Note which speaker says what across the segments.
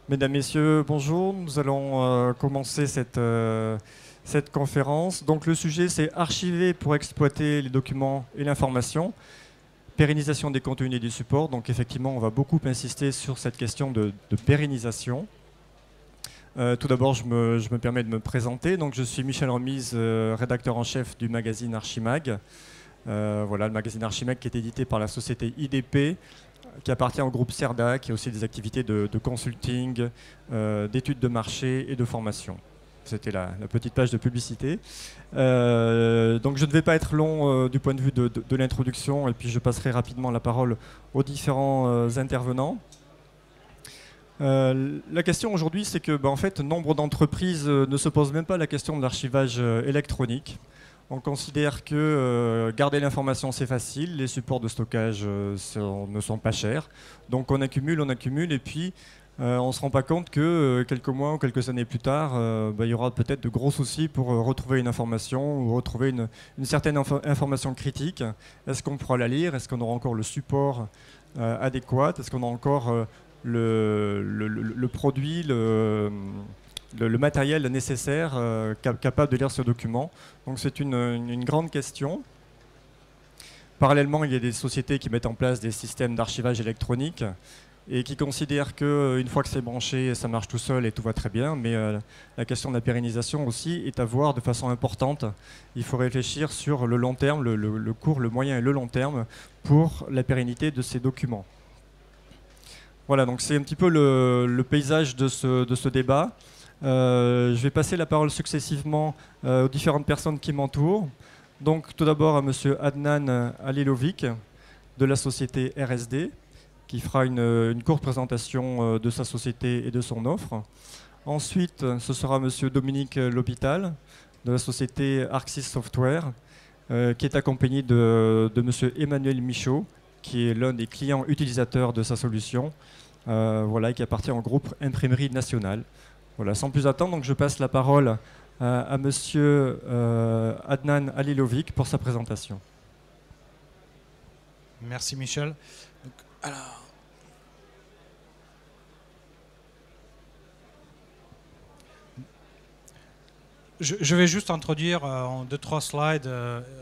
Speaker 1: Mesdames, Messieurs, bonjour. Nous allons commencer cette conférence. Donc le sujet, c'est archiver pour exploiter les documents et l'information, pérennisation des contenus et des supports. Donc effectivement, on va beaucoup insister sur cette question de pérennisation. Tout d'abord, je me permets de me présenter. Donc, je suis Michel Remise, rédacteur en chef du magazine Archimag. Voilà, le magazine Archimag qui est édité par la société IDP, qui appartient au groupe CERDA, qui a aussi des activités de consulting, d'études de marché et de formation. C'était la petite page de publicité. Donc je ne vais pas être long du point de vue de l'introduction, et puis je passerai rapidement la parole aux différents intervenants. La question aujourd'hui, c'est que en fait, nombre d'entreprises ne se posent même pas la question de l'archivage électronique. On considère que garder l'information, c'est facile, les supports de stockage ne sont pas chers. Donc on accumule, et puis on ne se rend pas compte que quelques mois ou quelques années plus tard, il y aura peut-être de gros soucis pour retrouver une information ou retrouver une certaine information critique. Est-ce qu'on pourra la lire? Est-ce qu'on aura encore le support adéquat? Est-ce qu'on a encore le produit, le matériel nécessaire capable de lire ce document? Donc c'est une grande question. Parallèlement, il y a des sociétés qui mettent en place des systèmes d'archivage électronique et qui considèrent qu'une fois que c'est branché, ça marche tout seul et tout va très bien. Mais la question de la pérennisation aussi est à voir de façon importante. Il faut réfléchir sur le long terme, le court, le moyen et le long terme pour la pérennité de ces documents. Voilà, donc c'est un petit peu le paysage de ce débat. Je vais passer la parole successivement aux différentes personnes qui m'entourent. Donc tout d'abord à Monsieur Adnan Alilovic de la société RSD, qui fera une courte présentation de sa société et de son offre. Ensuite, ce sera Monsieur Dominique L'Hôpital de la société Arxis Software, qui est accompagné de Monsieur Emmanuel Michaud, qui est l'un des clients utilisateurs de sa solution, voilà, qui appartient au groupe Imprimerie Nationale. Voilà, sans plus attendre, donc je passe la parole à Monsieur Adnan Alilovic pour sa présentation.
Speaker 2: Merci Michel. Donc, alors, je vais juste introduire en 2-3 slides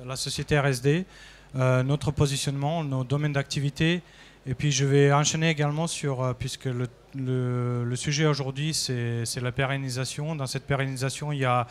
Speaker 2: la société RSD, notre positionnement, nos domaines d'activité, et puis je vais enchaîner également sur, puisque le sujet aujourd'hui c'est la pérennisation. Dans cette pérennisation, il y a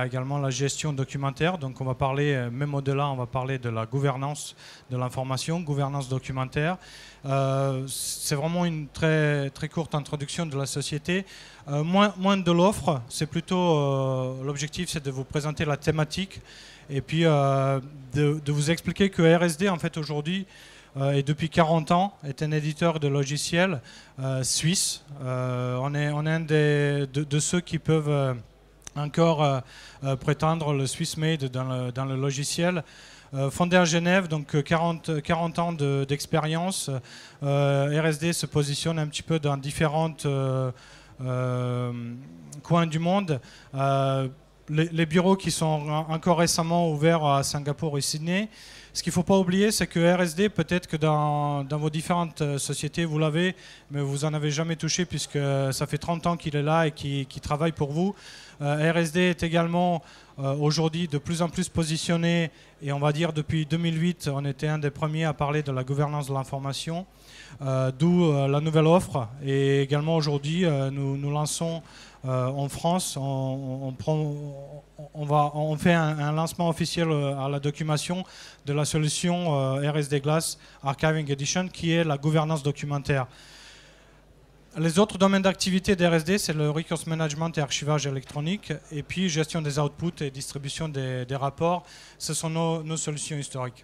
Speaker 2: également la gestion documentaire, donc on va parler, même au-delà, on va parler de la gouvernance de l'information, gouvernance documentaire. C'est vraiment une très, très courte introduction de la société. Moins de l'offre, c'est plutôt, l'objectif c'est de vous présenter la thématique et puis de vous expliquer que RSD en fait aujourd'hui, et depuis 40 ans, est un éditeur de logiciels suisse. On est un de ceux qui peuvent encore prétendre le Swiss Made dans le logiciel. Fondé à Genève, donc 40 ans d'expérience. RSD se positionne un petit peu dans différents coins du monde. Les bureaux qui sont encore récemment ouverts à Singapour et Sydney. Ce qu'il ne faut pas oublier, c'est que RSD, peut-être que dans vos différentes sociétés, vous l'avez, mais vous n'en avez jamais touché puisque ça fait 30 ans qu'il est là et qu'il travaille pour vous. RSD est également aujourd'hui de plus en plus positionné, et on va dire depuis 2008, on était un des premiers à parler de la gouvernance de l'information, d'où la nouvelle offre. Et également aujourd'hui, nous lançons en France, on fait un lancement officiel à la documentation de la solution RSD Glass Archiving Edition, qui est la gouvernance documentaire. Les autres domaines d'activité d'RSD, c'est le resource management et archivage électronique, et puis gestion des outputs et distribution des rapports. Ce sont nos solutions historiques.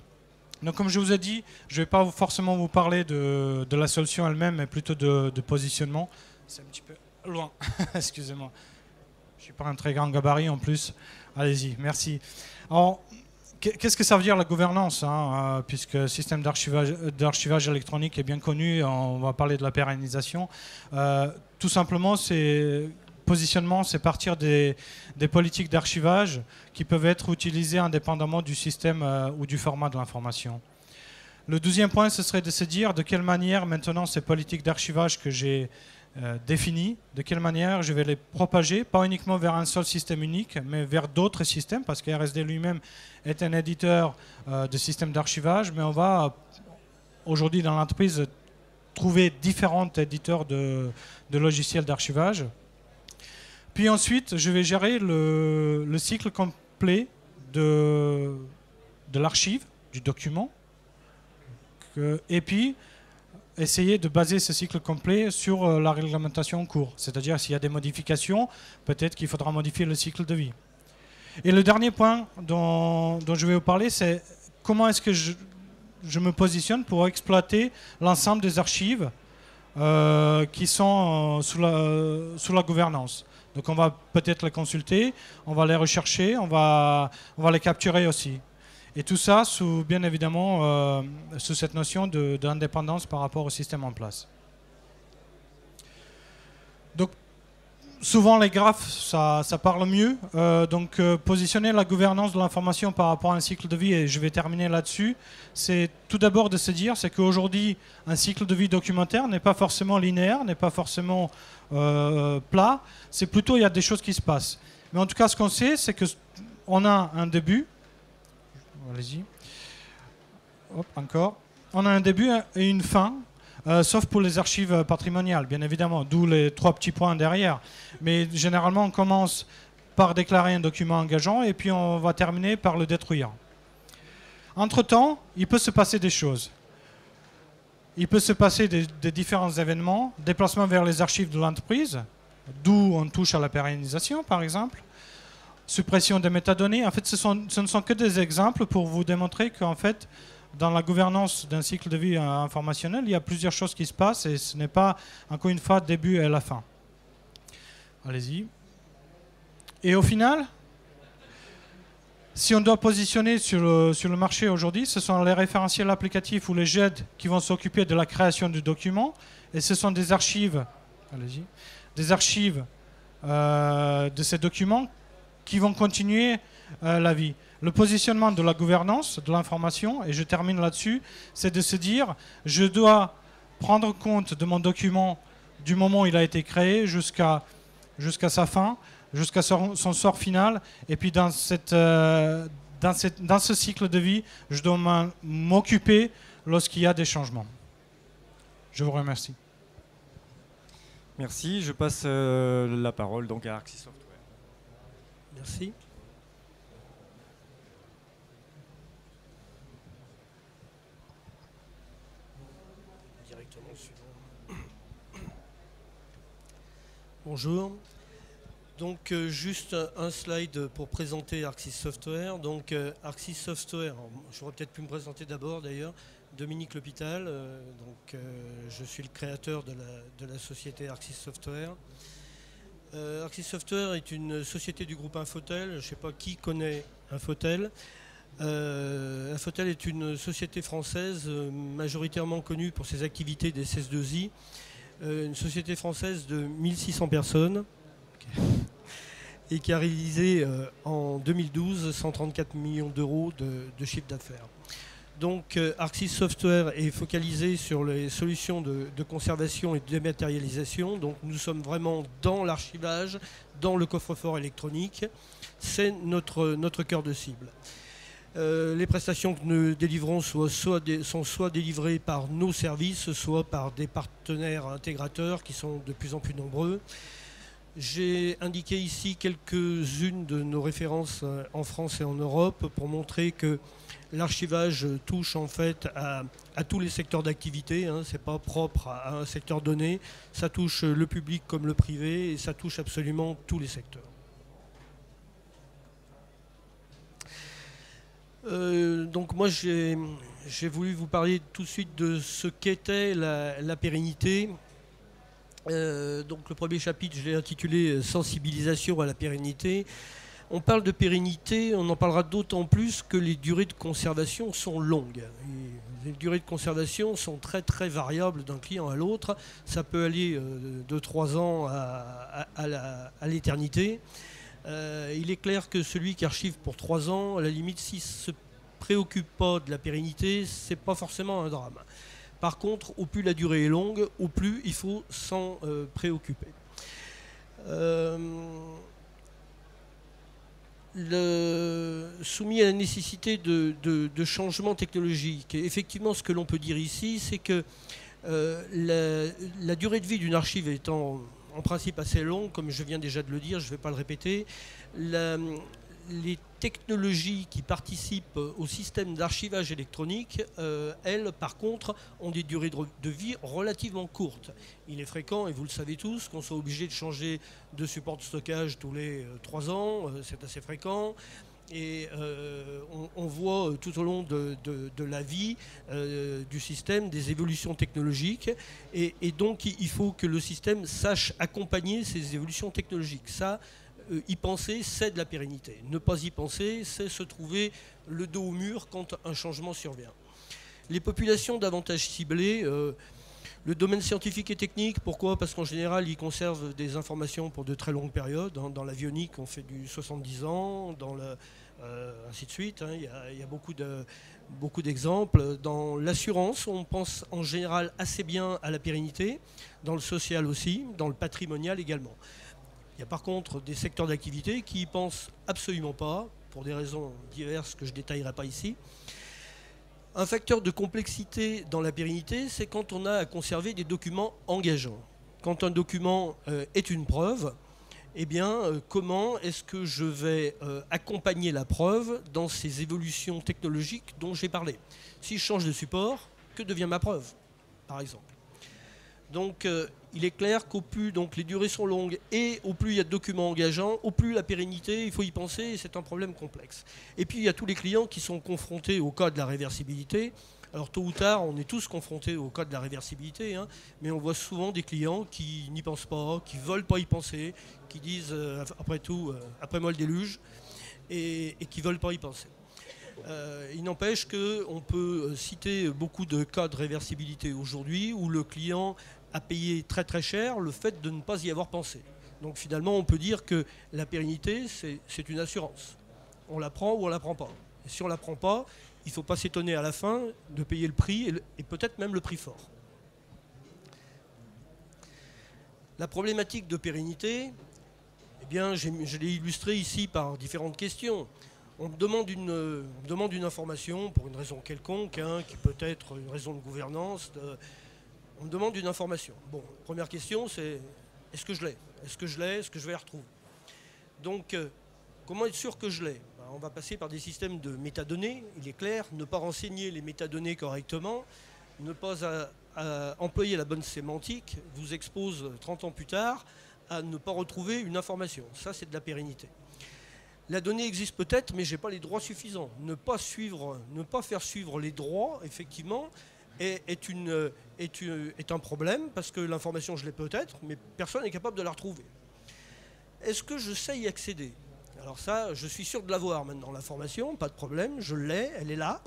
Speaker 2: Donc, comme je vous ai dit, je ne vais pas forcément vous parler de la solution elle-même, mais plutôt de positionnement. C'est un petit peu loin, excusez-moi. Je ne suis pas un très grand gabarit en plus. Allez-y, merci. Alors, qu'est-ce que ça veut dire la gouvernance, hein, puisque le système d'archivage électronique est bien connu, on va parler de la pérennisation. Tout simplement, positionnement, c'est partir des politiques d'archivage qui peuvent être utilisées indépendamment du système ou du format de l'information. Le deuxième point, ce serait de se dire de quelle manière maintenant ces politiques d'archivage que j'ai définis, de quelle manière je vais les propager, pas uniquement vers un seul système unique, mais vers d'autres systèmes, parce que RSD lui-même est un éditeur de systèmes d'archivage, mais on va aujourd'hui dans l'entreprise trouver différents éditeurs de logiciels d'archivage. Puis ensuite, je vais gérer le cycle complet de l'archive, du document, et puis essayer de baser ce cycle complet sur la réglementation en cours. C'est-à-dire, s'il y a des modifications, peut-être qu'il faudra modifier le cycle de vie. Et le dernier point dont je vais vous parler, c'est comment est-ce que je me positionne pour exploiter l'ensemble des archives qui sont sous la gouvernance. Donc on va peut-être les consulter, on va les rechercher, on va les capturer aussi. Et tout ça, bien évidemment, sous cette notion d'indépendance par rapport au système en place. Donc, souvent, les graphes, ça parle mieux. Donc, positionner la gouvernance de l'information par rapport à un cycle de vie, et je vais terminer là-dessus, c'est tout d'abord de se dire, c'est qu'aujourd'hui, un cycle de vie documentaire n'est pas forcément linéaire, n'est pas forcément plat, c'est plutôt, il y a des choses qui se passent. Mais en tout cas, ce qu'on sait, c'est qu'on a un début. Allez-y. Hop, encore. On a un début et une fin, sauf pour les archives patrimoniales, bien évidemment, d'où les 3 petits points derrière. Mais généralement, on commence par déclarer un document engageant et puis on va terminer par le détruire. Entre-temps, il peut se passer des choses. Il peut se passer des différents événements, déplacement vers les archives de l'entreprise, d'où on touche à la pérennisation, par exemple. Suppression des métadonnées. En fait, ce ne sont que des exemples pour vous démontrer qu'en fait, dans la gouvernance d'un cycle de vie informationnel, il y a plusieurs choses qui se passent et ce n'est pas, encore une fois, début et la fin. Allez-y. Et au final, si on doit positionner sur le marché aujourd'hui, ce sont les référentiels applicatifs ou les GED qui vont s'occuper de la création du document et ce sont des archives, allez-y, des archives de ces documents qui vont continuer la vie. Le positionnement de la gouvernance, de l'information, et je termine là-dessus, c'est de se dire, je dois prendre compte de mon document du moment où il a été créé jusqu'à sa fin, jusqu'à son sort final, et puis dans ce cycle de vie, je dois m'occuper lorsqu'il y a des changements. Je vous remercie.
Speaker 1: Merci, je passe la parole donc à Arxis Software.
Speaker 3: Merci. Directement suivant. Bonjour. Donc juste un slide pour présenter Arxis Software. Donc Arxis Software, j'aurais peut-être pu me présenter d'abord d'ailleurs. Dominique L'Hôpital, je suis le créateur de la société Arxis Software. Arxis Software est une société du groupe Infotel. Je ne sais pas qui connaît Infotel. Infotel est une société française majoritairement connue pour ses activités des SS2I. Une société française de 1600 personnes et qui a réalisé en 2012 134 millions d'euros de chiffre d'affaires. Donc Arxis Software est focalisé sur les solutions de conservation et de dématérialisation. Donc nous sommes vraiment dans l'archivage, dans le coffre-fort électronique. C'est notre cœur de cible. Les prestations que nous délivrons sont soit délivrées par nos services, soit par des partenaires intégrateurs qui sont de plus en plus nombreux. J'ai indiqué ici quelques-unes de nos références en France et en Europe pour montrer que l'archivage touche en fait à tous les secteurs d'activité, hein, ce n'est pas propre à un secteur donné, ça touche le public comme le privé et ça touche absolument tous les secteurs. Donc moi j'ai voulu vous parler tout de suite de ce qu'était la pérennité. Donc le premier chapitre, je l'ai intitulé « Sensibilisation à la pérennité ». On parle de pérennité, on en parlera d'autant plus que les durées de conservation sont longues. Les durées de conservation sont très très variables d'un client à l'autre. Ça peut aller de 3 ans à l'éternité. Il est clair que celui qui archive pour 3 ans, à la limite, s'il ne se préoccupe pas de la pérennité, ce n'est pas forcément un drame. Par contre, au plus la durée est longue, au plus il faut s'en préoccuper. Soumis à la nécessité de changements technologiques. Et effectivement, ce que l'on peut dire ici, c'est que la durée de vie d'une archive étant en principe assez longue, comme je viens déjà de le dire, je ne vais pas le répéter, les technologies qui participent au système d'archivage électronique, elles, par contre, ont des durées de vie relativement courtes. Il est fréquent, et vous le savez tous, qu'on soit obligé de changer de support de stockage tous les 3 ans, c'est assez fréquent. Et on voit tout au long de la vie du système des évolutions technologiques. Et donc, il faut que le système sache accompagner ces évolutions technologiques. Ça, y penser, c'est de la pérennité. Ne pas y penser, c'est se trouver le dos au mur quand un changement survient. Les populations davantage ciblées, le domaine scientifique et technique, pourquoi? Parce qu'en général, ils conservent des informations pour de très longues périodes. Dans l'avionique, on fait du 70 ans, ainsi de suite. Il y a beaucoup d'exemples. Dans l'assurance, on pense en général assez bien à la pérennité. Dans le social aussi, dans le patrimonial également. Il y a par contre des secteurs d'activité qui y pensent absolument pas, pour des raisons diverses que je ne détaillerai pas ici. Un facteur de complexité dans la pérennité, c'est quand on a à conserver des documents engageants. Quand un document est une preuve, eh bien, comment est-ce que je vais accompagner la preuve dans ces évolutions technologiques dont j'ai parlé? Si je change de support, que devient ma preuve, par exemple? Donc, il est clair qu'au plus les durées sont longues et au plus il y a de documents engageants, au plus la pérennité, il faut y penser, et c'est un problème complexe. Et puis, il y a tous les clients qui sont confrontés au cas de la réversibilité. Alors, tôt ou tard, on est tous confrontés au cas de la réversibilité, hein, mais on voit souvent des clients qui n'y pensent pas, qui ne veulent pas y penser, qui disent, après tout, après moi le déluge, et qui ne veulent pas y penser. Il n'empêche qu'on peut citer beaucoup de cas de réversibilité aujourd'hui où le client a payé très très cher le fait de ne pas y avoir pensé. Donc finalement, on peut dire que la pérennité, c'est une assurance. On la prend ou on la prend pas. Et si on la prend pas, il ne faut pas s'étonner à la fin de payer le prix et peut-être même le prix fort. La problématique de pérennité, eh bien, je l'ai illustrée ici par différentes questions. On me demande une information pour une raison quelconque, hein, qui peut être une raison de gouvernance. On me demande une information. Bon, première question, c'est est-ce que je l'ai? Est-ce que je l'ai? Est-ce que je vais la retrouver? Donc, comment être sûr que je l'ai? On va passer par des systèmes de métadonnées, il est clair. Ne pas renseigner les métadonnées correctement, ne pas employer la bonne sémantique, vous expose 30 ans plus tard à ne pas retrouver une information. Ça, c'est de la pérennité. La donnée existe peut-être, mais je n'ai pas les droits suffisants. Ne pas faire suivre les droits, effectivement, est un problème, parce que l'information, je l'ai peut-être, mais personne n'est capable de la retrouver. Est-ce que je sais y accéder? Alors ça, je suis sûr de l'avoir maintenant, l'information, pas de problème, je l'ai, elle est là,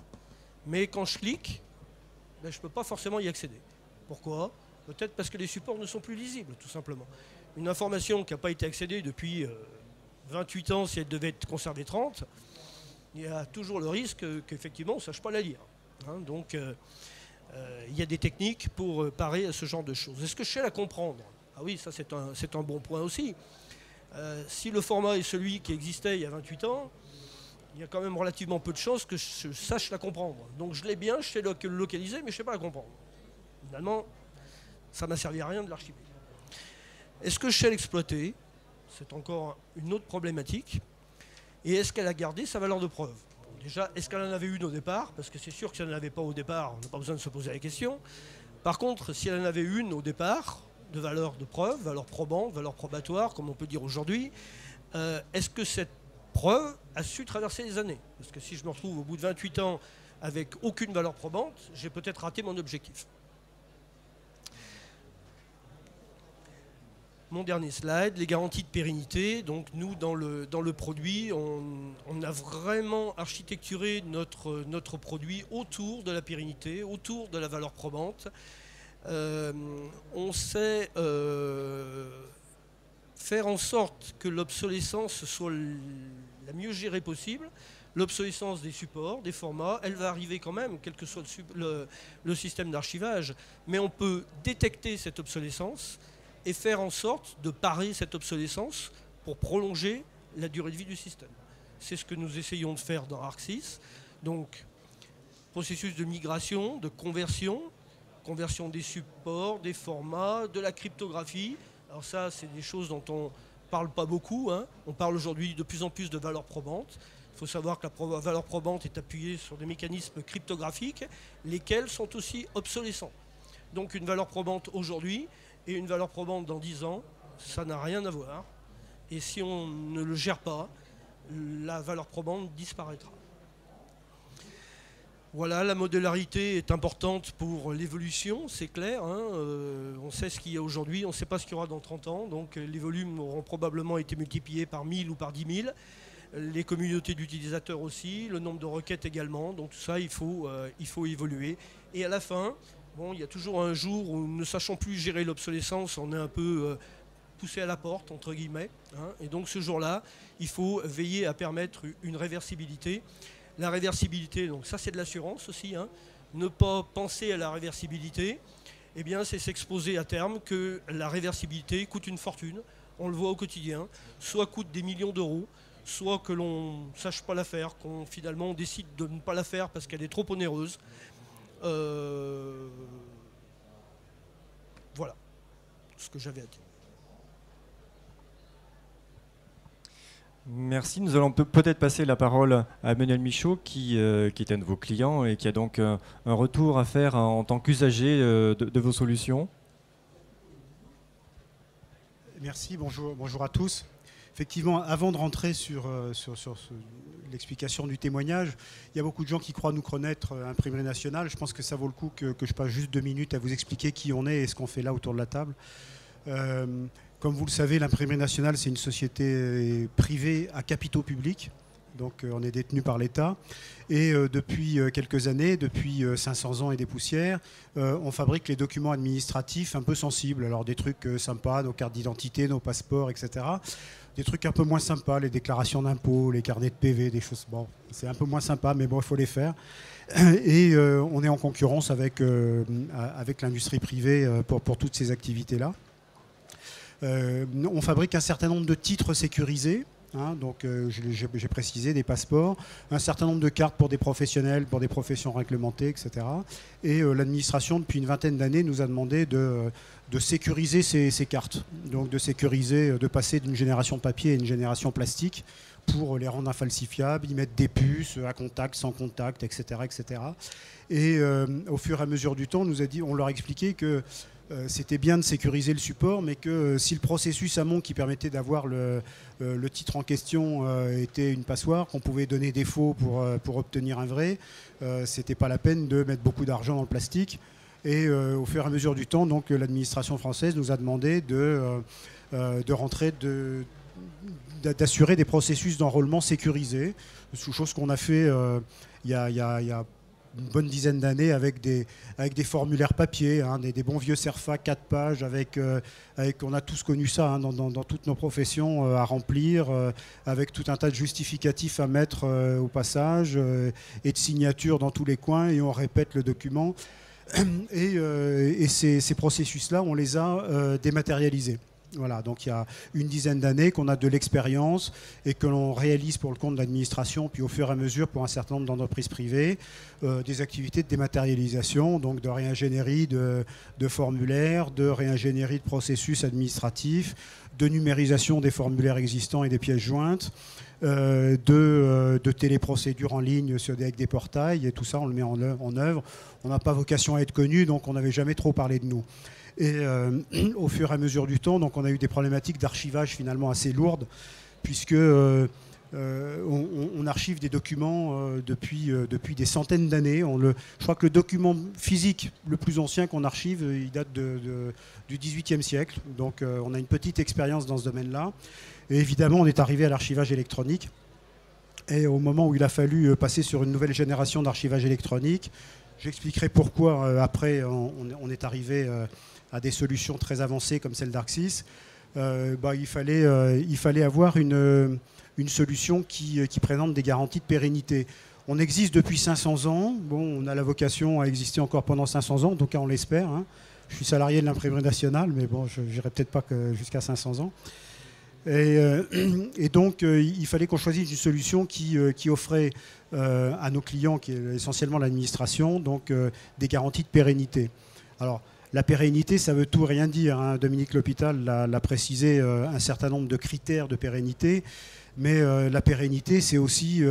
Speaker 3: mais quand je clique, ben, je ne peux pas forcément y accéder. Pourquoi? Peut-être parce que les supports ne sont plus lisibles, tout simplement. Une information qui n'a pas été accédée depuis 28 ans, si elle devait être conservée 30, il y a toujours le risque qu'effectivement on ne sache pas la lire. Hein, donc il y a des techniques pour parer à ce genre de choses. Est-ce que je sais la comprendre? Ah oui, ça c'est un bon point aussi. Si le format est celui qui existait il y a 28 ans, il y a quand même relativement peu de chances que je sache la comprendre. Donc je l'ai bien, je sais le localiser, mais je ne sais pas la comprendre. Finalement, ça ne m'a servi à rien de l'archiver. Est-ce que je sais l'exploiter? C'est encore une autre problématique. Et est-ce qu'elle a gardé sa valeur de preuve? Déjà, est-ce qu'elle en avait une au départ? Parce que c'est sûr que si elle n'en avait pas au départ, on n'a pas besoin de se poser la question. Par contre, si elle en avait une au départ, de valeur de preuve, valeur probante, valeur probatoire, comme on peut dire aujourd'hui, est-ce que cette preuve a su traverser les années? Parce que si je me retrouve au bout de 28 ans avec aucune valeur probante, j'ai peut-être raté mon objectif. Mon dernier slide, les garanties de pérennité. Donc nous, dans le produit, on a vraiment architecturé notre produit autour de la pérennité, autour de la valeur probante. On sait faire en sorte que l'obsolescence soit la mieux gérée possible. l'obsolescence des supports, des formats, elle va arriver quand même, quel que soit le système d'archivage, mais on peut détecter cette obsolescence et faire en sorte de parer cette obsolescence pour prolonger la durée de vie du système. C'est ce que nous essayons de faire dans ArcSys. Donc, processus de migration, de conversion des supports, des formats, de la cryptographie. Alors ça, c'est des choses dont on ne parle pas beaucoup, hein. On parle aujourd'hui de plus en plus de valeur probante. Il faut savoir que la valeur probante est appuyée sur des mécanismes cryptographiques, lesquels sont aussi obsolescents. Donc une valeur probante aujourd'hui et une valeur probante dans 10 ans, ça n'a rien à voir. Et si on ne le gère pas, la valeur probante disparaîtra. Voilà, la modularité est importante pour l'évolution, c'est clair, hein. On sait ce qu'il y a aujourd'hui, on ne sait pas ce qu'il y aura dans 30 ans, donc les volumes auront probablement été multipliés par 1000 ou par 10 000. Les communautés d'utilisateurs aussi, le nombre de requêtes également, donc tout ça, il faut évoluer. Et à la fin, bon, il y a toujours un jour où, ne sachant plus gérer l'obsolescence, on est un peu poussé à la porte, entre guillemets, hein. Et donc ce jour-là, il faut veiller à permettre une réversibilité. La réversibilité, donc ça c'est de l'assurance aussi, hein. Ne pas penser à la réversibilité, eh bien c'est s'exposer à terme que la réversibilité coûte une fortune, on le voit au quotidien, soit coûte des millions d'euros, soit que l'on ne sache pas la faire, qu'on finalement on décide de ne pas la faire parce qu'elle est trop onéreuse. Voilà ce que j'avais à dire.
Speaker 1: Merci. Nous allons peut-être passer la parole à Emmanuel Michaud, qui est un de vos clients et qui a donc un retour à faire en tant qu'usager de vos solutions.
Speaker 4: Merci, bonjour à tous. Effectivement, avant de rentrer sur l'explication du témoignage, il y a beaucoup de gens qui croient nous connaître Imprimerie Nationale. Je pense que ça vaut le coup que je passe juste 2 minutes à vous expliquer qui on est et ce qu'on fait là autour de la table. Comme vous le savez, l'Imprimerie Nationale, c'est une société privée à capitaux publics. Donc on est détenu par l'État. Et depuis quelques années, depuis 500 ans et des poussières, on fabrique les documents administratifs un peu sensibles. Alors des trucs sympas, nos cartes d'identité, nos passeports, etc. Des trucs un peu moins sympas, les déclarations d'impôts, les carnets de PV, des choses... Bon, c'est un peu moins sympa, mais bon, il faut les faire. Et on est en concurrence avec l'industrie privée pour toutes ces activités-là. On fabrique un certain nombre de titres sécurisés, hein, donc j'ai précisé des passeports, un certain nombre de cartes pour des professionnels, pour des professions réglementées, etc. Et l'administration, depuis une vingtaine d'années, nous a demandé de sécuriser ces cartes, donc de sécuriser, de passer d'une génération papier à une génération plastique pour les rendre infalsifiables, y mettre des puces à contact, sans contact, etc. etc. Et au fur et à mesure du temps, on leur a expliqué que c'était bien de sécuriser le support, mais que si le processus amont qui permettait d'avoir le titre en question était une passoire, qu'on pouvait donner des faux pour obtenir un vrai, c'était pas la peine de mettre beaucoup d'argent dans le plastique. Et au fur et à mesure du temps, donc l'administration française nous a demandé d'assurer des processus d'enrôlement sécurisés, chose qu'on a fait il y a une bonne dizaine d'années avec des formulaires papier, hein, des bons vieux CERFA 4 pages, on a tous connu ça, hein, dans toutes nos professions à remplir, avec tout un tas de justificatifs à mettre au passage et de signatures dans tous les coins, et on répète le document. Et ces processus-là, on les a dématérialisés. Voilà, donc il y a une dizaine d'années qu'on a de l'expérience et que l'on réalise pour le compte de l'administration, puis au fur et à mesure pour un certain nombre d'entreprises privées, des activités de dématérialisation, donc de réingénierie de formulaires, de réingénierie de processus administratifs, de numérisation des formulaires existants et des pièces jointes, de téléprocédures en ligne avec des portails, et tout ça on le met en œuvre. On n'a pas vocation à être connu, donc on n'avait jamais trop parlé de nous. Et au fur et à mesure du temps, donc on a eu des problématiques d'archivage finalement assez lourdes, puisque on archive des documents depuis des centaines d'années. Je crois que le document physique le plus ancien qu'on archive, il date du XVIIIe siècle. Donc on a une petite expérience dans ce domaine-là. Et évidemment, on est arrivé à l'archivage électronique. Et au moment où il a fallu passer sur une nouvelle génération d'archivage électronique, j'expliquerai pourquoi après on est arrivé à des solutions très avancées comme celle d'ArcSys. il fallait avoir une solution qui présente des garanties de pérennité. On existe depuis 500 ans. Bon, on a la vocation à exister encore pendant 500 ans, en tout cas on l'espère. Hein. Je suis salarié de l'imprimerie nationale, mais bon, je n'irai peut-être pas jusqu'à 500 ans. Et donc, il fallait qu'on choisisse une solution qui offrait à nos clients, qui est essentiellement l'administration, donc des garanties de pérennité. Alors, la pérennité, ça veut tout rien dire. Hein. Dominique L'Hôpital l'a précisé, un certain nombre de critères de pérennité. Mais la pérennité, c'est aussi,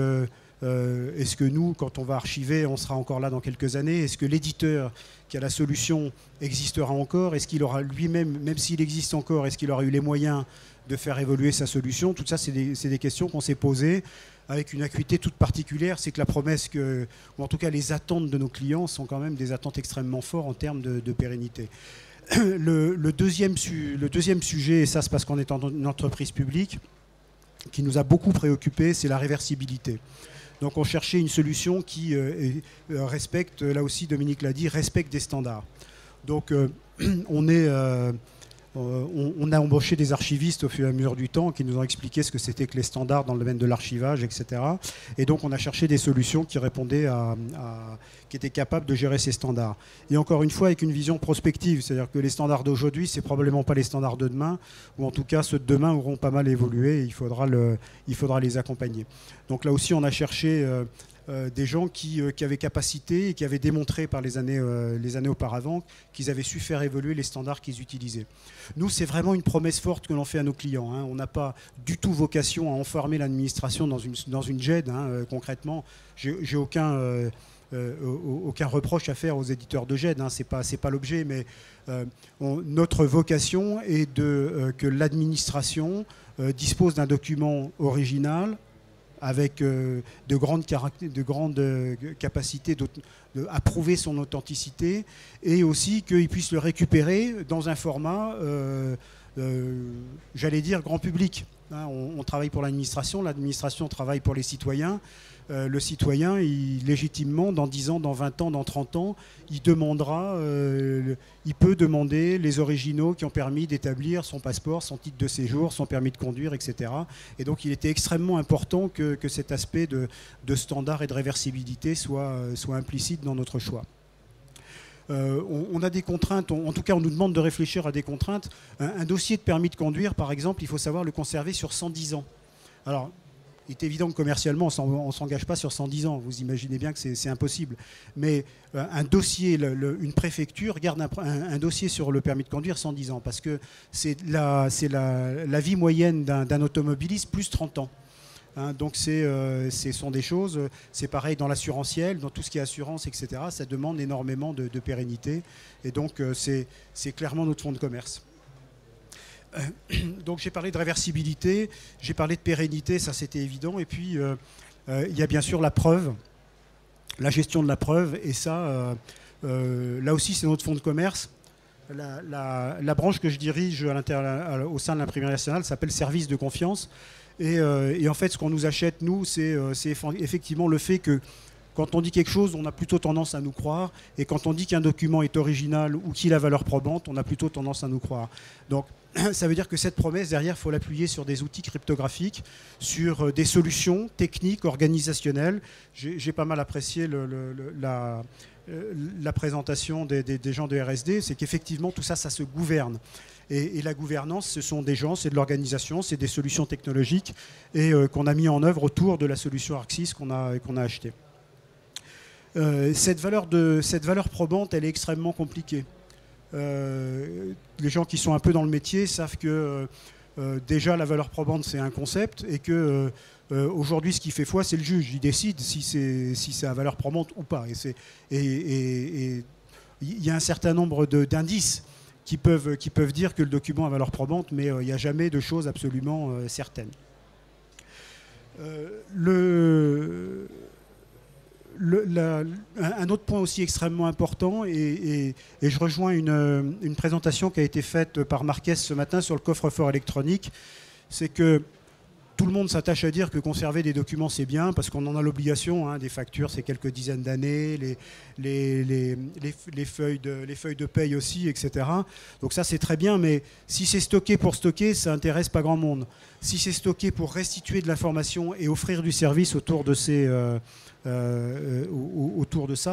Speaker 4: est-ce que nous, quand on va archiver, on sera encore là dans quelques années? Est-ce que l'éditeur qui a la solution existera encore? Est-ce qu'il aura lui-même, même s'il existe encore, est-ce qu'il aura eu les moyens de faire évoluer sa solution? Tout ça, c'est des questions qu'on s'est posées avec une acuité toute particulière. C'est que la promesse, ou en tout cas les attentes de nos clients sont quand même des attentes extrêmement fortes en termes de pérennité. Le deuxième sujet, et ça c'est parce qu'on est en une entreprise publique, qui nous a beaucoup préoccupé, c'est la réversibilité. Donc on cherchait une solution qui respecte, là aussi Dominique l'a dit, respecte des standards. Donc on a embauché des archivistes au fur et à mesure du temps qui nous ont expliqué ce que c'était que les standards dans le domaine de l'archivage, etc. Et donc on a cherché des solutions qui répondaient qui étaient capables de gérer ces standards. Et encore une fois, avec une vision prospective, c'est-à-dire que les standards d'aujourd'hui, c'est probablement pas les standards de demain, ou en tout cas ceux de demain auront pas mal évolué et il faudra les accompagner. Donc là aussi, on a cherché des gens qui avaient capacité et qui avaient démontré par les années auparavant qu'ils avaient su faire évoluer les standards qu'ils utilisaient. Nous, c'est vraiment une promesse forte que l'on fait à nos clients. Hein. On n'a pas du tout vocation à enfermer l'administration dans une GED. Hein. Concrètement, j'ai aucun reproche à faire aux éditeurs de GED. Hein. C'est pas l'objet, mais notre vocation est que l'administration dispose d'un document original avec de grandes capacités à prouver son authenticité, et aussi qu'il puisse le récupérer dans un format, j'allais dire, grand public. Hein, on travaille pour l'administration travaille pour les citoyens. Le citoyen, légitimement, dans 10 ans, dans 20 ans, dans 30 ans, il peut demander les originaux qui ont permis d'établir son passeport, son titre de séjour, son permis de conduire, etc. Et donc, il était extrêmement important que cet aspect de standard et de réversibilité soit implicite dans notre choix. On a des contraintes, en tout cas on nous demande de réfléchir à des contraintes. Un dossier de permis de conduire, par exemple, il faut savoir le conserver sur 110 ans. Alors, il est évident que commercialement, on ne s'engage pas sur 110 ans. Vous imaginez bien que c'est impossible. Mais un dossier, une préfecture garde un dossier sur le permis de conduire 110 ans, parce que c'est la vie moyenne d'un automobiliste plus 30 ans. Hein, donc ce sont des choses, c'est pareil dans l'assurantiel, dans tout ce qui est assurance, etc. Ça demande énormément de pérennité. Et donc c'est clairement notre fonds de commerce. Donc j'ai parlé de réversibilité, j'ai parlé de pérennité, ça c'était évident. Et puis il y a bien sûr la preuve, la gestion de la preuve. Et ça, là aussi c'est notre fonds de commerce. La branche que je dirige au sein de l'imprimerie nationale s'appelle Service de confiance. Et en fait, ce qu'on nous achète, nous, c'est effectivement le fait que quand on dit quelque chose, on a plutôt tendance à nous croire. Et quand on dit qu'un document est original ou qu'il a valeur probante, on a plutôt tendance à nous croire. Donc, ça veut dire que cette promesse, derrière, il faut l'appuyer sur des outils cryptographiques, sur des solutions techniques, organisationnelles. J'ai pas mal apprécié la présentation des gens de RSD. C'est qu'effectivement, tout ça, ça se gouverne. Et la gouvernance, ce sont des gens, c'est de l'organisation, c'est des solutions technologiques et qu'on a mis en œuvre autour de la solution ArcSys qu'on a achetée. Cette valeur probante, elle est extrêmement compliquée. Les gens qui sont un peu dans le métier savent que déjà la valeur probante, c'est un concept et que aujourd'hui, ce qui fait foi, c'est le juge. Il décide si c'est à valeur probante ou pas. Et il y a un certain nombre d'indices qui peuvent dire que le document a valeur probante, mais il n'y a jamais de choses absolument certaines. Un autre point aussi extrêmement important, et je rejoins une présentation qui a été faite par Marquès ce matin sur le coffre-fort électronique, c'est que tout le monde s'attache à dire que conserver des documents, c'est bien, parce qu'on en a l'obligation. Des factures, c'est quelques dizaines d'années, les feuilles de paye aussi, etc. Donc ça, c'est très bien, mais si c'est stocké pour stocker, ça n'intéresse pas grand monde. Si c'est stocké pour restituer de l'information et offrir du service autour de ça,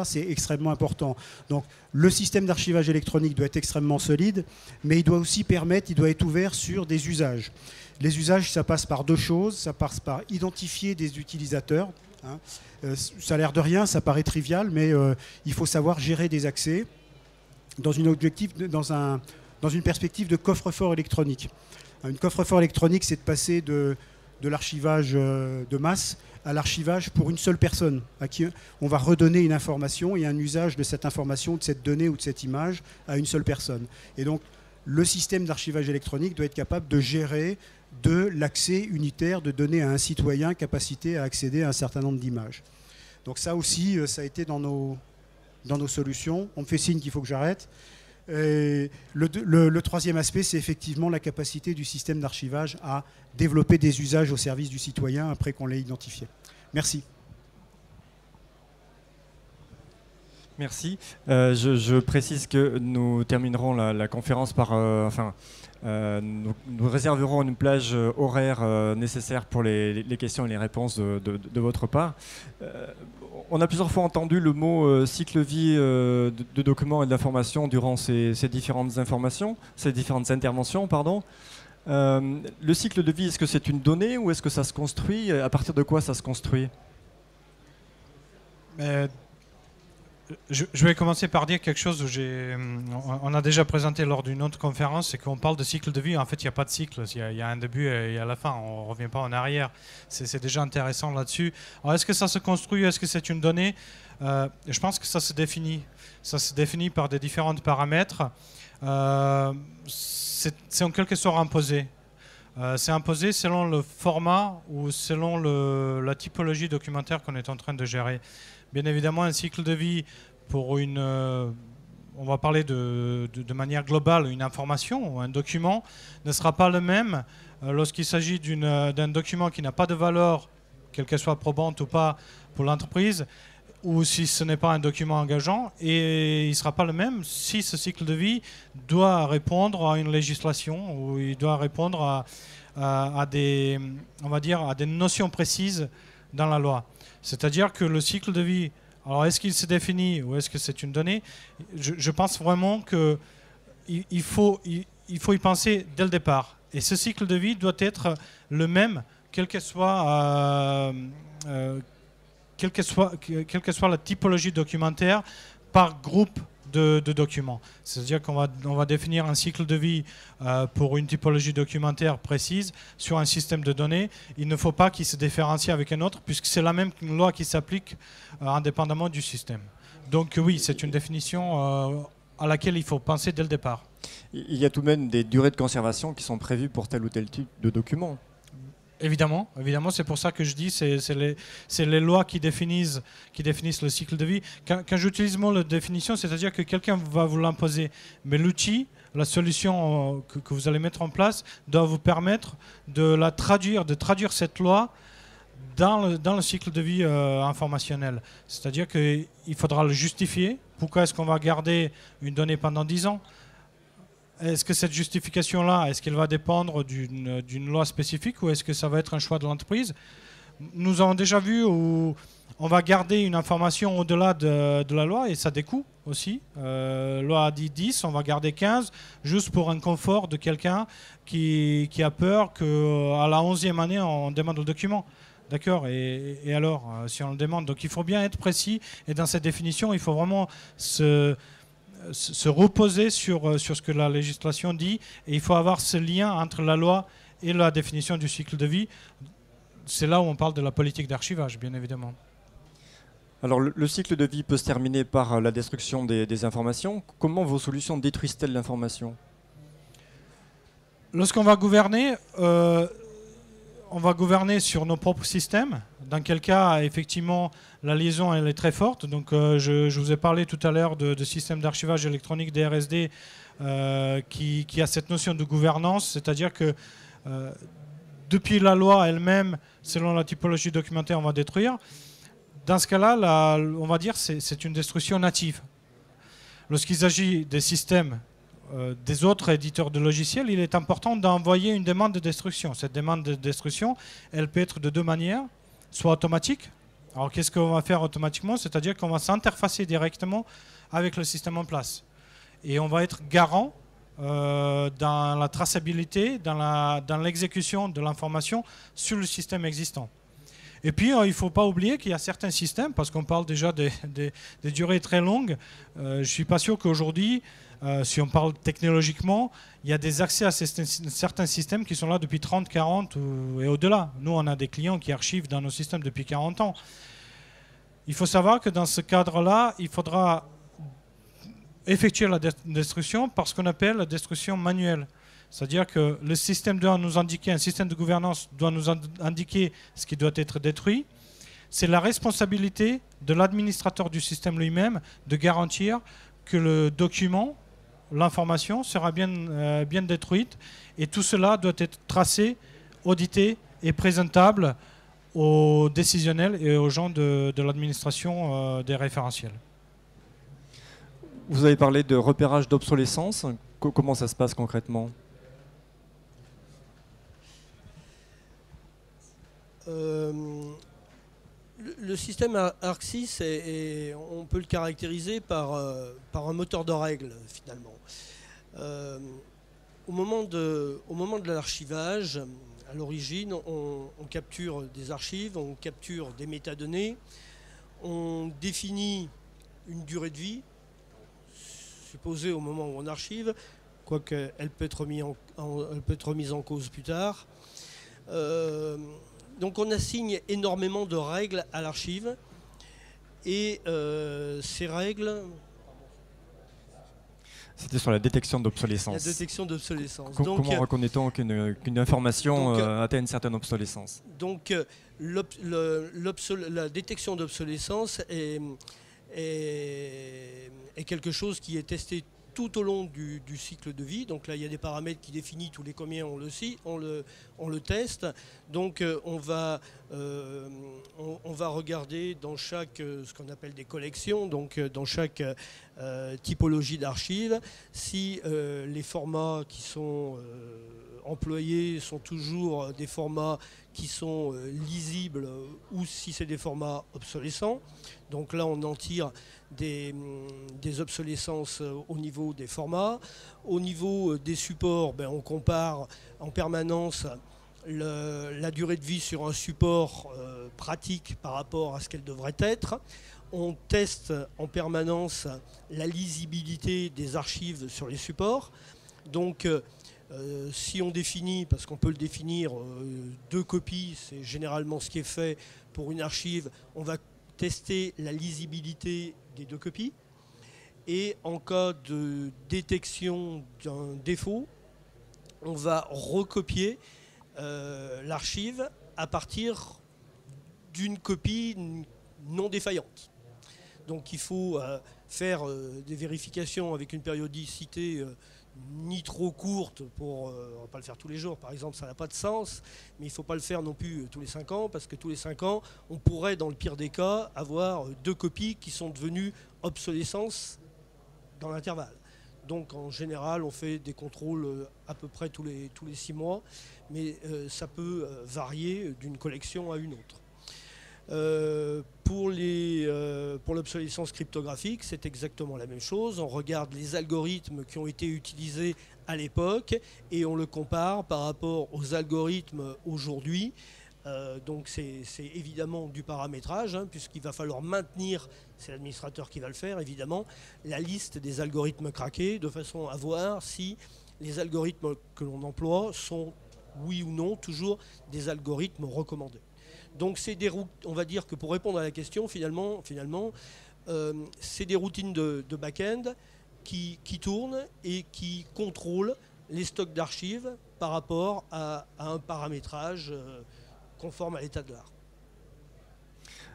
Speaker 4: c'est extrêmement important. Donc le système d'archivage électronique doit être extrêmement solide, mais il doit aussi il doit être ouvert sur des usages. Les usages, ça passe par deux choses. Ça passe par identifier des utilisateurs. Ça a l'air de rien, ça paraît trivial, mais il faut savoir gérer des accès dans une perspective de coffre-fort électronique. Un coffre-fort électronique, c'est de passer de l'archivage de masse à l'archivage pour une seule personne, à qui on va redonner une information et un usage de cette information, de cette donnée ou de cette image à une seule personne. Et donc, le système d'archivage électronique doit être capable de gérer de l'accès unitaire de données à un citoyen, capacité à accéder à un certain nombre d'images. Donc ça aussi, ça a été dans nos solutions. On me fait signe qu'il faut que j'arrête. Le troisième aspect, c'est effectivement la capacité du système d'archivage à développer des usages au service du citoyen après qu'on l'ait identifié. Merci.
Speaker 1: Merci. Je précise que nous terminerons la conférence par... nous réserverons une plage horaire nécessaire pour les questions et les réponses de votre part. On a plusieurs fois entendu le mot cycle vie de documents et d'informations durant ces différentes interventions. Le cycle de vie, est-ce que c'est une donnée ou est-ce que ça se construit? À partir de quoi ça se construit?
Speaker 2: Je vais commencer par dire quelque chose on a déjà présenté lors d'une autre conférence, c'est qu'on parle de cycle de vie. En fait, il n'y a pas de cycle. Il y a un début et il y a la fin. On ne revient pas en arrière. C'est déjà intéressant là-dessus. Alors, est-ce que ça se construit? Est-ce que c'est une donnée? Je pense que ça se définit. Ça se définit par des différents paramètres. C'est en quelque sorte imposé. C'est imposé selon le format ou selon la typologie documentaire qu'on est en train de gérer. Bien évidemment, un cycle de vie pour on va parler de manière globale, une information ou un document ne sera pas le même lorsqu'il s'agit d'un document qui n'a pas de valeur, quelle qu'elle soit probante ou pas pour l'entreprise, ou si ce n'est pas un document engageant, et il ne sera pas le même si ce cycle de vie doit répondre à une législation ou il doit répondre à des notions précises dans la loi. C'est-à-dire que le cycle de vie, alors est-ce qu'il se définit ou est-ce que c'est une donnée? Je pense vraiment qu'il faut y penser dès le départ. Et ce cycle de vie doit être le même, quelle que soit la typologie documentaire par groupe de documents. C'est-à-dire qu'on va définir un cycle de vie pour une typologie documentaire précise sur un système de données. Il ne faut pas qu'il se différencie avec un autre puisque c'est la même loi qui s'applique indépendamment du système. Donc oui, c'est une définition à laquelle il faut penser dès le départ.
Speaker 1: Il y a tout de même des durées de conservation qui sont prévues pour tel ou tel type de document.
Speaker 2: Évidemment, c'est pour ça que je dis c'est les lois qui définissent le cycle de vie. Quand j'utilise le mot définition, c'est-à-dire que quelqu'un va vous l'imposer. Mais l'outil, la solution que vous allez mettre en place doit vous permettre de traduire cette loi dans le cycle de vie informationnel. C'est-à-dire qu'il faudra le justifier. Pourquoi est-ce qu'on va garder une donnée pendant 10 ans ? Est-ce que cette justification-là, est-ce qu'elle va dépendre d'une loi spécifique ou est-ce que ça va être un choix de l'entreprise? Nous avons déjà vu où on va garder une information au-delà de la loi et ça a des coûts aussi. Loi a dit 10, on va garder 15 juste pour un confort de quelqu'un qui a peur qu'à la 11e année, on demande le document. D'accord, et alors, si on le demande? Donc il faut bien être précis et dans cette définition, il faut vraiment se reposer sur ce que la législation dit et il faut avoir ce lien entre la loi et la définition du cycle de vie. C'est là où on parle de la politique d'archivage, bien évidemment.
Speaker 1: Alors le cycle de vie peut se terminer par la destruction des informations. Comment vos solutions détruisent-elles l'information?
Speaker 2: Lorsqu'on va gouverner, on va gouverner sur nos propres systèmes, dans quel cas, effectivement, la liaison elle est très forte. Donc, je vous ai parlé tout à l'heure de système d'archivage électronique des RSD qui a cette notion de gouvernance, c'est-à-dire que depuis la loi elle-même, selon la typologie documentaire, on va détruire. Dans ce cas-là, on va dire que c'est une destruction native. Lorsqu'il s'agit des systèmes des autres éditeurs de logiciels, il est important d'envoyer une demande de destruction. Cette demande de destruction, elle peut être de deux manières, soit automatique. Alors qu'est-ce qu'on va faire automatiquement? C'est-à-dire qu'on va s'interfacer directement avec le système en place. Et on va être garant dans la traçabilité, dans l'exécution de l'information sur le système existant. Et puis, il ne faut pas oublier qu'il y a certains systèmes, parce qu'on parle déjà des durées très longues. Je ne suis pas sûr qu'aujourd'hui, si on parle technologiquement, il y a des accès à certains systèmes qui sont là depuis 30, 40 et au-delà. Nous, on a des clients qui archivent dans nos systèmes depuis 40 ans. Il faut savoir que dans ce cadre-là, il faudra effectuer la destruction par ce qu'on appelle la destruction manuelle. C'est-à-dire que le système doit nous indiquer, un système de gouvernance doit nous indiquer ce qui doit être détruit. C'est la responsabilité de l'administrateur du système lui-même de garantir que le document, l'information sera bien détruite, et tout cela doit être tracé, audité et présentable aux décisionnels et aux gens de l'administration des référentiels.
Speaker 1: Vous avez parlé de repérage d'obsolescence. Comment ça se passe concrètement ?
Speaker 3: Le système ArcSys, on peut le caractériser par un moteur de règles, finalement. Au moment de l'archivage, à l'origine, on capture des archives, on capture des métadonnées, on définit une durée de vie, supposée au moment où on archive, quoique elle peut être remise en cause plus tard. Donc on assigne énormément de règles à l'archive, et ces règles...
Speaker 1: C'était sur la détection d'obsolescence.
Speaker 3: La détection d'obsolescence.
Speaker 1: Comment reconnaît-on qu'une information atteint une certaine obsolescence?
Speaker 3: Donc la détection d'obsolescence est quelque chose qui est testé tout au long du cycle de vie. Donc là, il y a des paramètres qui définissent tous les combien on le teste. Donc on va regarder dans chaque, ce qu'on appelle des collections, donc dans chaque typologie d'archives, si les formats qui sont employés sont toujours des formats qui sont lisibles, ou si c'est des formats obsolescents. Donc là, on en tire des obsolescences au niveau des formats. Au niveau des supports, on compare en permanence la durée de vie sur un support pratique par rapport à ce qu'elle devrait être. On teste en permanence la lisibilité des archives sur les supports. Donc, si on définit, parce qu'on peut le définir, 2 copies, c'est généralement ce qui est fait pour une archive, on va tester la lisibilité des 2 copies. Et en cas de détection d'un défaut, on va recopier l'archive à partir d'une copie non défaillante. Donc il faut faire des vérifications avec une périodicité ni trop courte, on ne va pas le faire tous les jours par exemple, ça n'a pas de sens, mais il ne faut pas le faire non plus tous les 5 ans, parce que tous les 5 ans, on pourrait dans le pire des cas avoir 2 copies qui sont devenues obsolescence dans l'intervalle. Donc en général, on fait des contrôles à peu près tous les 6 mois, mais ça peut varier d'une collection à une autre. Pour l'obsolescence cryptographique, c'est exactement la même chose. On regarde les algorithmes qui ont été utilisés à l'époque et on le compare par rapport aux algorithmes aujourd'hui. Donc c'est évidemment du paramétrage, puisqu'il va falloir maintenir, c'est l'administrateur qui va le faire évidemment, la liste des algorithmes craqués, de façon à voir si les algorithmes que l'on emploie sont, oui ou non, toujours des algorithmes recommandés. Donc c'est on va dire que pour répondre à la question, finalement c'est des routines de back-end qui tournent et qui contrôlent les stocks d'archives par rapport à un paramétrage conforme à l'état de l'art.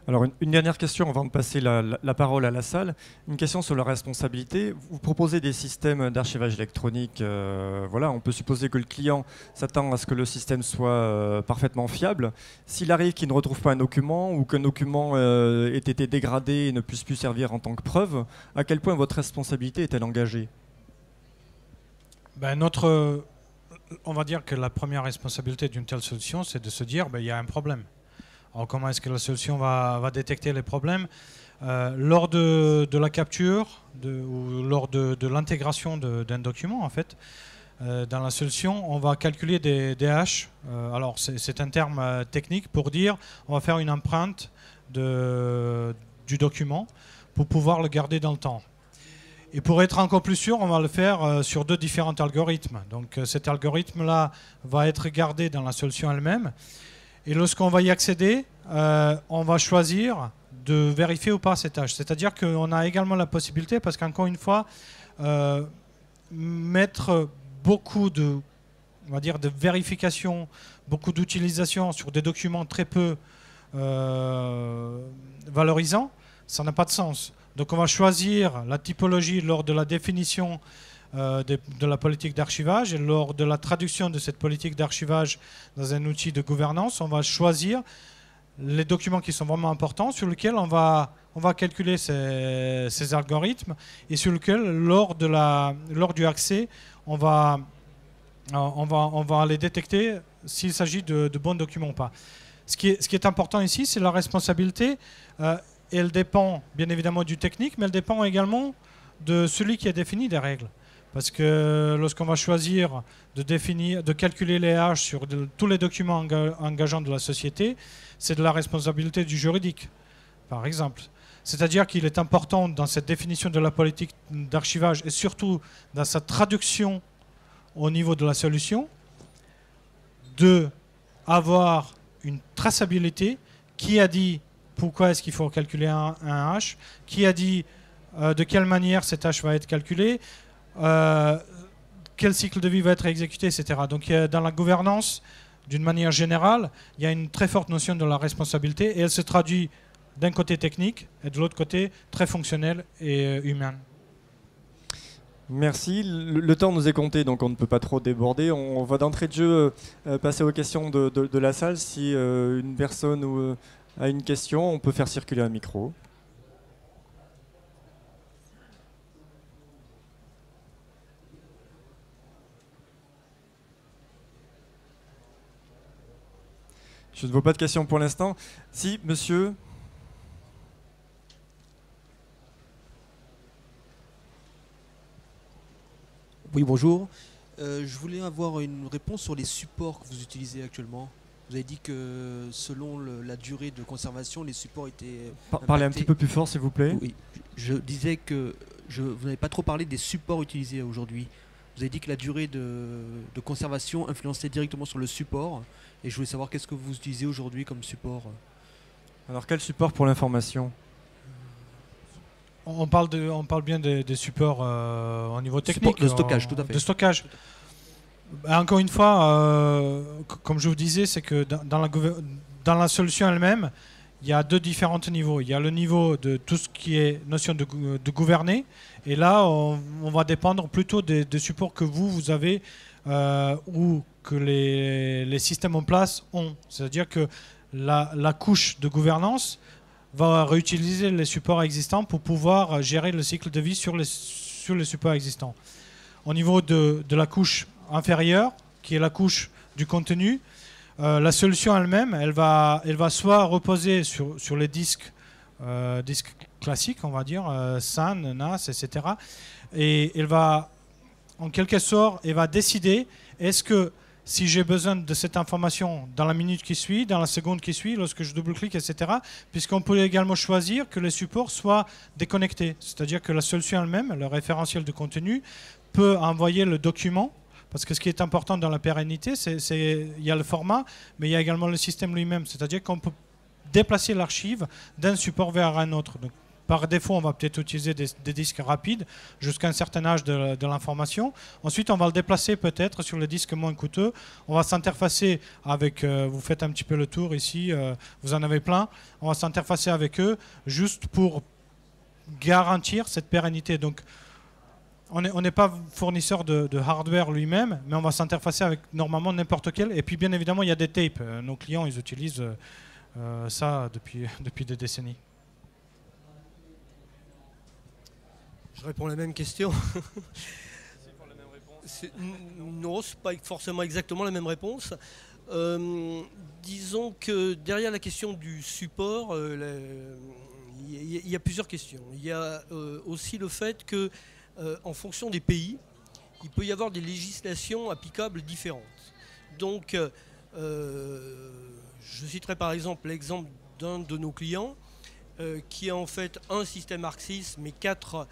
Speaker 1: Alors une dernière question avant de passer la parole à la salle. Une question sur la responsabilité. Vous proposez des systèmes d'archivage électronique. Voilà, on peut supposer que le client s'attend à ce que le système soit parfaitement fiable. S'il arrive qu'il ne retrouve pas un document ou qu'un document ait été dégradé et ne puisse plus servir en tant que preuve, à quel point votre responsabilité est-elle engagée?
Speaker 2: Ben, on va dire que la première responsabilité d'une telle solution, c'est de se dire il y a un problème. Alors comment est-ce que la solution va détecter les problèmes? Lors de la capture ou lors de l'intégration d'un document, en fait, dans la solution, on va calculer des haches. Alors c'est un terme technique pour dire on va faire une empreinte du document pour pouvoir le garder dans le temps. Et pour être encore plus sûr, on va le faire sur 2 différents algorithmes. Donc cet algorithme-là va être gardé dans la solution elle-même. Et lorsqu'on va y accéder, on va choisir de vérifier ou pas cette hache. C'est-à-dire qu'on a également la possibilité, parce qu'encore une fois, mettre beaucoup de vérification, beaucoup d'utilisation sur des documents très peu valorisants, ça n'a pas de sens. Donc on va choisir la typologie lors de la définition de la politique d'archivage, et lors de la traduction de cette politique d'archivage dans un outil de gouvernance, on va choisir les documents qui sont vraiment importants, sur lesquels on va calculer ces algorithmes, et sur lesquels, lors du accès, on va les détecter s'il s'agit de bons documents ou pas. Ce qui est important ici, c'est la responsabilité. Et elle dépend bien évidemment du technique, mais elle dépend également de celui qui a défini des règles. Parce que lorsqu'on va choisir de calculer les haches sur tous les documents engageants de la société, c'est de la responsabilité du juridique, par exemple. C'est-à-dire qu'il est important dans cette définition de la politique d'archivage, et surtout dans sa traduction au niveau de la solution, d'avoir une traçabilité. Qui a dit pourquoi est-ce qu'il faut calculer un hash, qui a dit de quelle manière cet hash va être calculé, quel cycle de vie va être exécuté, etc. Donc dans la gouvernance, d'une manière générale, il y a une très forte notion de la responsabilité, et elle se traduit d'un côté technique et de l'autre côté très fonctionnel et humain.
Speaker 1: Merci. Le temps nous est compté, donc on ne peut pas trop déborder. On va d'entrée de jeu passer aux questions de la salle. Si une personne a une question, on peut faire circuler un micro. Je ne vois pas de questions pour l'instant. Si, monsieur.
Speaker 5: Oui, bonjour. Je voulais avoir une réponse sur les supports que vous utilisez actuellement. Vous avez dit que selon la durée de conservation, les supports étaient
Speaker 1: Parlez un petit peu plus fort, s'il vous plaît.
Speaker 5: Oui, je disais que vous n'avez pas trop parlé des supports utilisés aujourd'hui. Vous avez dit que la durée de conservation influençait directement sur le support. Et je voulais savoir qu'est-ce que vous utilisez aujourd'hui comme support.
Speaker 1: Alors, quel support pour l'information ?
Speaker 2: On parle bien des supports au niveau technique.
Speaker 5: De stockage, tout à fait.
Speaker 2: De stockage. Encore une fois, comme je vous disais, c'est que dans la solution elle-même, il y a 2 différents niveaux. Il y a le niveau de tout ce qui est notion de gouverner. Et là, on va dépendre plutôt des supports que vous avez ou que les systèmes en place ont. C'est-à-dire que la couche de gouvernance va réutiliser les supports existants pour pouvoir gérer le cycle de vie sur les supports existants. Au niveau de la couche inférieure, qui est la couche du contenu, la solution elle-même, elle va soit reposer sur les disques classiques, on va dire, SAN, NAS, etc. Et elle va, en quelque sorte, elle va décider est-ce que si j'ai besoin de cette information dans la minute qui suit, dans la seconde qui suit, lorsque je double-clique, etc., puisqu'on peut également choisir que les supports soient déconnectés. C'est-à-dire que la solution elle-même, le référentiel de contenu, peut envoyer le document, parce que ce qui est important dans la pérennité, il y a le format, mais il y a également le système lui-même. C'est-à-dire qu'on peut déplacer l'archive d'un support vers un autre. Donc, par défaut, on va peut-être utiliser des disques rapides jusqu'à un certain âge de l'information. Ensuite, on va le déplacer peut-être sur les disques moins coûteux. On va s'interfacer avec, vous faites un petit peu le tour ici, vous en avez plein. On va s'interfacer avec eux juste pour garantir cette pérennité. Donc, on n'est pas fournisseur de hardware lui-même, mais on va s'interfacer avec normalement n'importe quel. Et puis bien évidemment, il y a des tapes. Nos clients, ils utilisent ça depuis des décennies.
Speaker 3: Je réponds à la même question. Non, ce n'est pas forcément exactement la même réponse. Disons que derrière la question du support, il y a plusieurs questions. Il y a aussi le fait que en fonction des pays, il peut y avoir des législations applicables différentes. Donc, je citerai par exemple l'exemple d'un de nos clients qui a en fait un système ARC6, mais quatre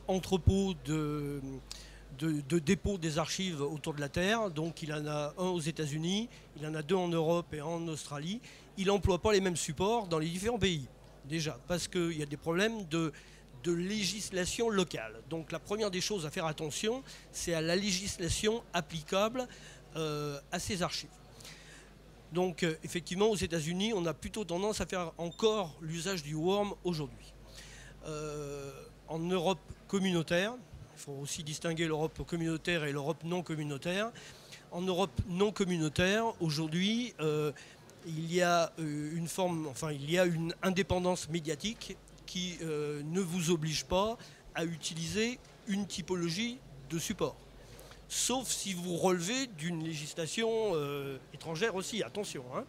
Speaker 3: entrepôts de dépôt des archives autour de la Terre. Donc, il en a un aux États-Unis, il en a deux en Europe et un en Australie. Il n'emploie pas les mêmes supports dans les différents pays, déjà, parce qu'il y a des problèmes de législation locale. Donc la première des choses à faire attention, c'est à la législation applicable à ces archives. Donc effectivement, aux États-Unis, on a plutôt tendance à faire encore l'usage du worm aujourd'hui. En Europe communautaire, il faut aussi distinguer l'Europe communautaire et l'Europe non communautaire. En Europe non communautaire, aujourd'hui, il y a une indépendance médiatique qui ne vous oblige pas à utiliser une typologie de support. Sauf si vous relevez d'une législation étrangère aussi, attention. Hein.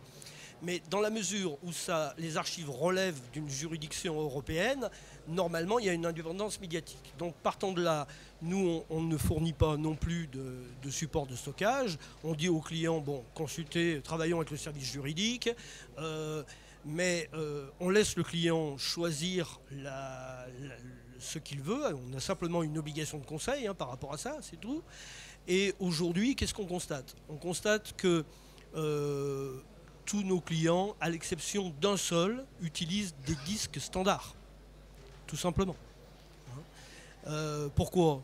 Speaker 3: Mais dans la mesure où les archives relèvent d'une juridiction européenne, normalement il y a une indépendance médiatique. Donc partant de là, nous on ne fournit pas non plus de support de stockage. On dit aux clients, bon, consultez, travaillons avec le service juridique. Mais on laisse le client choisir ce qu'il veut. On a simplement une obligation de conseil par rapport à ça, c'est tout. Et aujourd'hui, qu'est-ce qu'on constate? On constate que tous nos clients, à l'exception d'un seul, utilisent des disques standards, tout simplement. Pourquoi?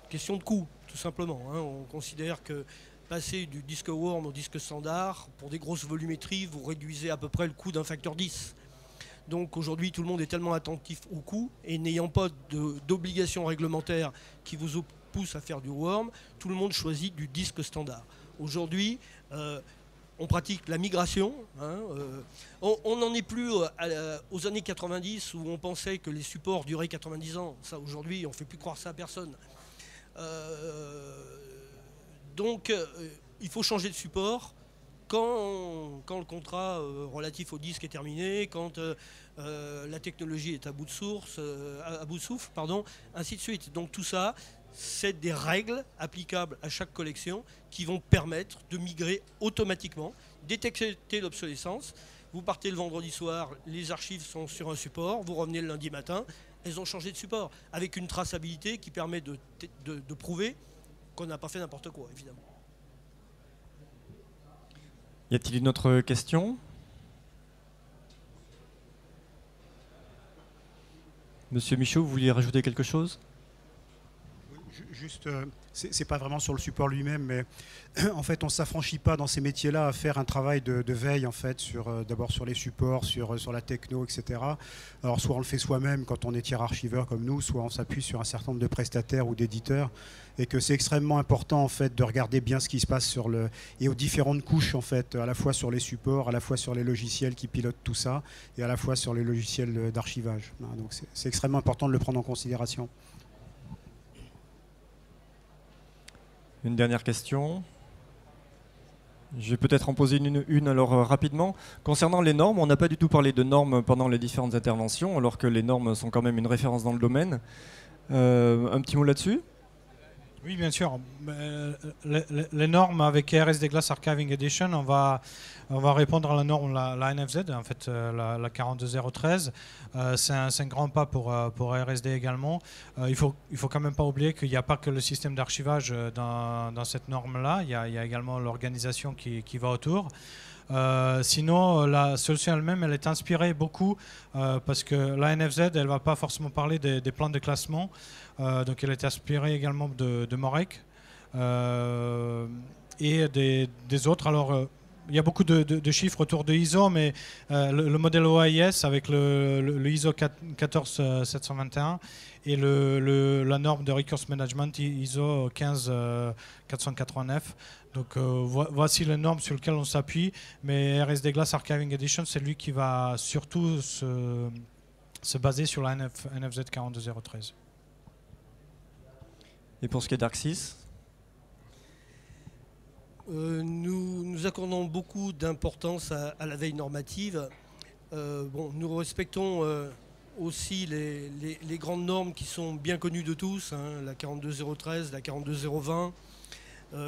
Speaker 3: Question de coût, tout simplement. On considère que passer du disque worm au disque standard, pour des grosses volumétries, vous réduisez à peu près le coût d'un facteur 10. Donc aujourd'hui, tout le monde est tellement attentif au coût, et n'ayant pas d'obligation réglementaire qui vous pousse à faire du worm, tout le monde choisit du disque standard. Aujourd'hui, on pratique la migration. On n'en est plus aux années 90 où on pensait que les supports duraient 90 ans. Ça, aujourd'hui, on ne fait plus croire ça à personne. Donc, il faut changer de support quand le contrat relatif au disque est terminé, quand la technologie est à bout de souffle, ainsi de suite. Donc tout ça, c'est des règles applicables à chaque collection qui vont permettre de migrer automatiquement, détecter l'obsolescence. Vous partez le vendredi soir, les archives sont sur un support, vous revenez le lundi matin, elles ont changé de support, avec une traçabilité qui permet de prouver qu'on n'a pas fait n'importe quoi, évidemment.
Speaker 1: Y a-t-il une autre question? Monsieur Michaud, vous vouliez rajouter quelque chose?
Speaker 4: Juste, c'est pas vraiment sur le support lui-même, mais en fait, on ne s'affranchit pas dans ces métiers-là à faire un travail de veille, en fait, d'abord sur les supports, sur la techno, etc. Alors, soit on le fait soi-même quand on est tiers archiveur comme nous, soit on s'appuie sur un certain nombre de prestataires ou d'éditeurs, et que c'est extrêmement important, en fait, de regarder bien ce qui se passe et aux différentes couches, en fait, à la fois sur les supports, à la fois sur les logiciels qui pilotent tout ça, et à la fois sur les logiciels d'archivage. Donc, c'est extrêmement important de le prendre en considération.
Speaker 1: Une dernière question. Je vais peut-être en poser une alors rapidement. Concernant les normes, on n'a pas du tout parlé de normes pendant les différentes interventions, alors que les normes sont quand même une référence dans le domaine. Un petit mot là-dessus?
Speaker 2: Oui, bien sûr. Les normes avec RSD Glass Archiving Edition, on va répondre à la norme, la NFZ, en fait, la 42013. C'est un grand pas pour RSD également. Il faut quand même pas oublier qu'il n'y a pas que le système d'archivage dans cette norme-là. Il y a également l'organisation qui va autour. Sinon, la solution elle-même, elle est inspirée beaucoup parce que la NFZ, elle ne va pas forcément parler des plans de classement. Donc, elle est inspirée également de Morec et des autres. Alors, il y a beaucoup de chiffres autour de ISO, mais le modèle OAIS avec le ISO 14721 et la norme de Resource Management ISO 15489. Donc voici les normes sur lesquelles on s'appuie, mais RSD Glass Archiving Edition, c'est lui qui va surtout se baser sur la NFZ 42013.
Speaker 1: Et pour ce qui est d'ArcSys,
Speaker 3: nous accordons beaucoup d'importance à la veille normative. Nous respectons aussi les grandes normes qui sont bien connues de tous, hein, la 42013, la 42020,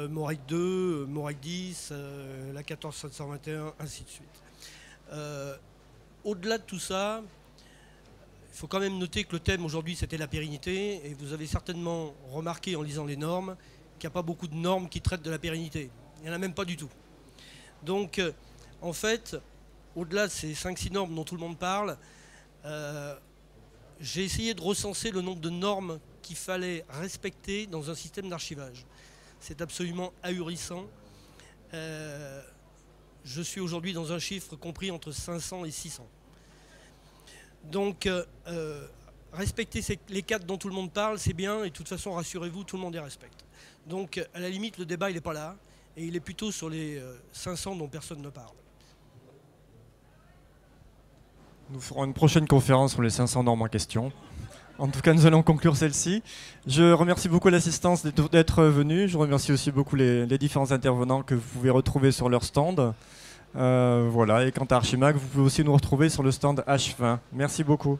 Speaker 3: Morec 2, Morec 10, la 14721, ainsi de suite. Au-delà de tout ça, il faut quand même noter que le thème aujourd'hui c'était la pérennité, et vous avez certainement remarqué en lisant les normes qu'il n'y a pas beaucoup de normes qui traitent de la pérennité. Il n'y en a même pas du tout. Donc, en fait, au-delà de ces 5-6 normes dont tout le monde parle, j'ai essayé de recenser le nombre de normes qu'il fallait respecter dans un système d'archivage. C'est absolument ahurissant. Je suis aujourd'hui dans un chiffre compris entre 500 et 600. Donc, respecter les 4 dont tout le monde parle, c'est bien, et de toute façon, rassurez-vous, tout le monde les respecte. Donc, à la limite, le débat, il n'est pas là. Et il est plutôt sur les 500 dont personne ne parle.
Speaker 1: nous ferons une prochaine conférence sur les 500 normes en question. En tout cas, nous allons conclure celle-ci. Je remercie beaucoup l'assistance d'être venu. Je remercie aussi beaucoup les différents intervenants que vous pouvez retrouver sur leur stand. Voilà. Et quant à Archimag, vous pouvez aussi nous retrouver sur le stand H20. Merci beaucoup.